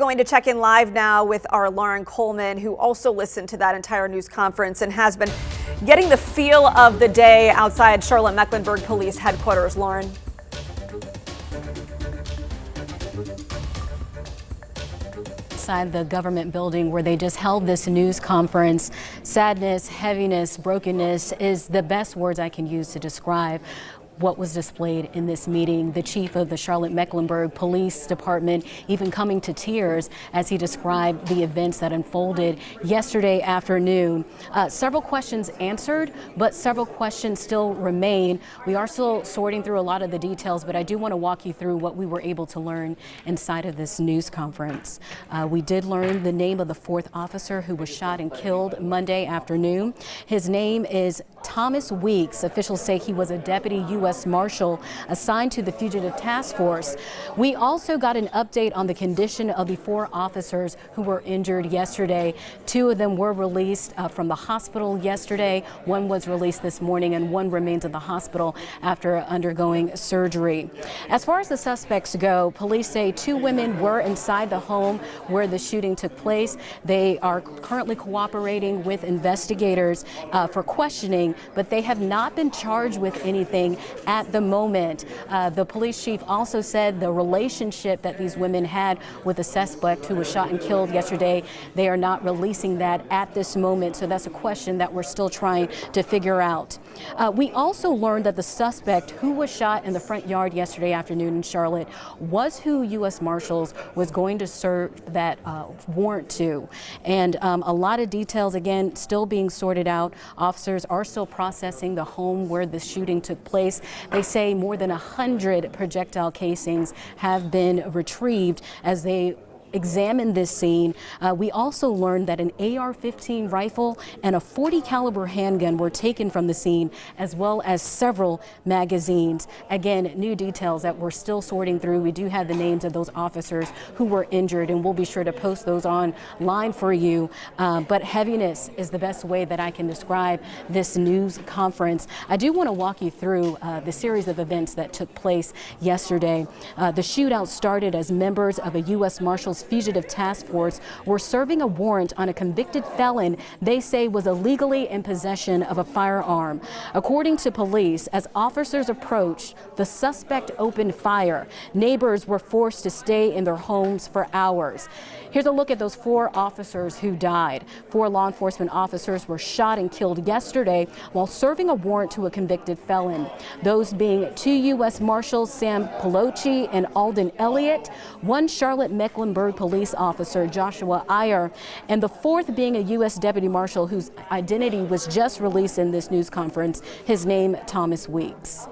Going to check in live now with our Lauren Coleman, who also listened to that entire news conference and has been getting the feel of the day outside Charlotte-Mecklenburg Police Headquarters. Lauren. Inside the government building where they just held this news conference. Sadness, heaviness, brokenness is the best words I can use to describe what was displayed in this meeting. The chief of the Charlotte-Mecklenburg Police Department even coming to tears as he described the events that unfolded yesterday afternoon. Several questions answered, but several questions still remain. We are still sorting through a lot of the details, but I do want to walk you through what we were able to learn inside of this news conference. We did learn the name of the fourth officer who was shot and killed Monday afternoon. His name is Thomas Weeks. Officials say he was a deputy U.S. Marshal assigned to the Fugitive Task Force. We also got an update on the condition of the four officers who were injured yesterday. Two of them were released from the hospital yesterday. One was released this morning and one remains in the hospital after undergoing surgery. As far as the suspects go, police say two women were inside the home where the shooting took place. They are currently cooperating with investigators for questioning, but they have not been charged with anything at the moment. The police chief also said the relationship that these women had with the suspect who was shot and killed yesterday, they are not releasing that at this moment. So that's a question that we're still trying to figure out. We also learned that the suspect who was shot in the front yard yesterday afternoon in Charlotte was who U.S. Marshals was going to serve that warrant to. And a lot of details, again, still being sorted out. Officers are still processing the home where the shooting took place. They say more than 100 projectile casings have been retrieved as they examined this scene. We also learned that an AR-15 rifle and a .40 caliber handgun were taken from the scene, as well as several magazines. Again, new details that we're still sorting through. We do have the names of those officers who were injured, and we'll be sure to post those online for you. But heaviness is the best way that I can describe this news conference. I do want to walk you through the series of events that took place yesterday. The shootout started as members of a U.S. Marshals Fugitive Task Force were serving a warrant on a convicted felon they say was illegally in possession of a firearm. According to police, as officers approached, the suspect opened fire. Neighbors were forced to stay in their homes for hours. Here's a look at those four officers who died. Four law enforcement officers were shot and killed yesterday while serving a warrant to a convicted felon. Those being two U.S. Marshals, Sam Pelosi and Alden Elliott, one Charlotte-Mecklenburg police officer, Joshua Iyer, and the fourth being a U.S. Deputy Marshal whose identity was just released in this news conference, his name Thomas Weeks.